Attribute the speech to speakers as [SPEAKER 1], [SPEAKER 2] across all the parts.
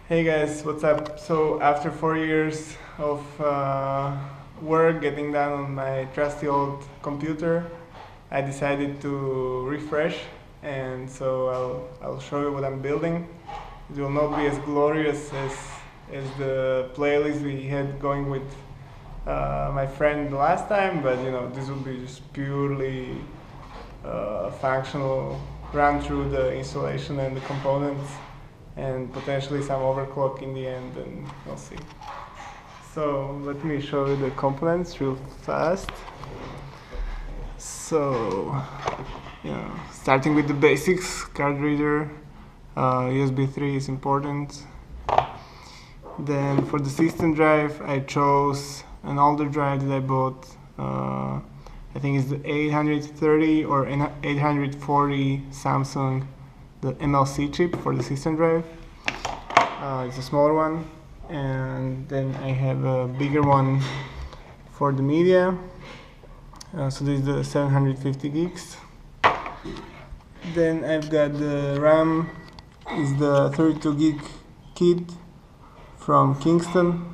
[SPEAKER 1] Hey guys, what's up? So after 4 years of work getting done on my trusty old computer, I decided to refresh, and so I'll show you what I'm building. It will not be as glorious as the playlist we had going with my friend the last time, but you know, this will be just purely functional, run through the installation and the components, and potentially some overclock in the end, and we'll see. So let me show you the components real fast. So, starting with the basics, card reader, USB 3 is important. Then for the system drive, I chose an older drive that I bought. I think it's the 830 or 840 Samsung, the MLC chip for the system drive. It's a smaller one, and then I have a bigger one for the media. So this is the 750 gigs. Then I've got the RAM, is the 32 gig kit from Kingston,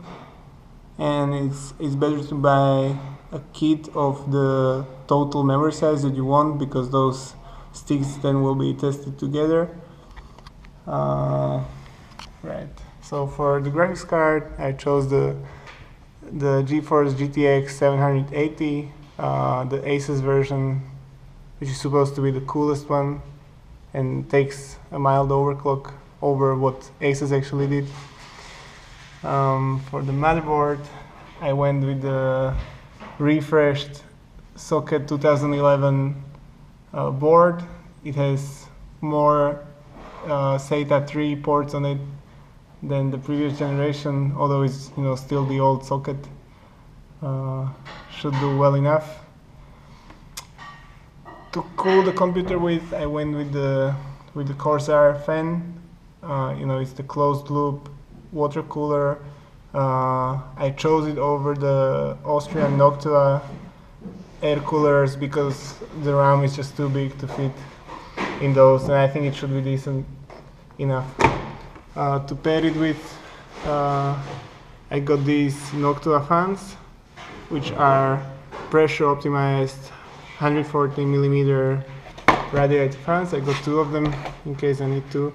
[SPEAKER 1] and it's better to buy a kit of the total memory size that you want, because those sticks then will be tested together. Right. So for the graphics card, I chose the GeForce GTX 780, the Asus version, which is supposed to be the coolest one and takes a mild overclock over what Asus actually did. For the motherboard, I went with the refreshed socket 2011 board. It has more SATA 3 ports on it than the previous generation, although it's still the old socket. Should do well enough. To cool the computer with, I went with the Corsair fan. It's the closed loop water cooler. I chose it over the Austrian Noctua air coolers because the RAM is just too big to fit in those, and I think it should be decent enough. To pair it with, I got these Noctua fans, which are pressure optimized 140mm radiator fans. I got 2 of them in case I need to.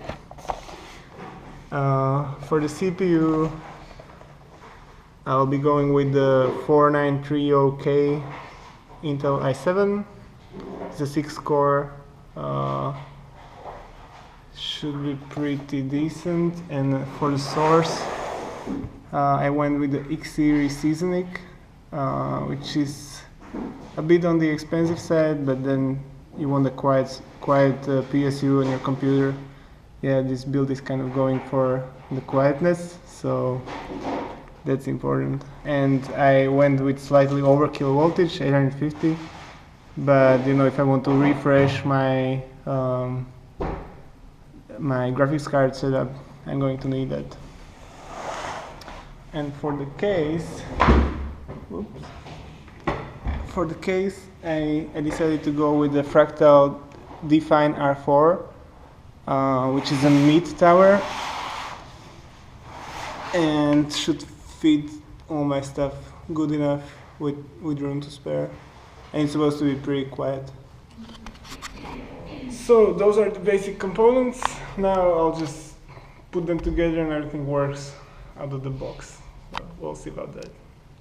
[SPEAKER 1] For the CPU, I'll be going with the 4930K Intel i7. It's a 6-core. Should be pretty decent. And for the source, I went with the X series Seasonic, which is a bit on the expensive side, but then you want a quiet PSU on your computer. Yeah, this build is kind of going for the quietness, so that's important. And I went with slightly overkill voltage, 850, but if I want to refresh my my graphics card setup, I'm going to need that. And for the case, I decided to go with the Fractal Define R4, which is a mid tower and should fit all my stuff good enough with room to spare, and it's supposed to be pretty quiet. So those are the basic components. Now I'll just put them together and everything works out of the box. So we'll see about that.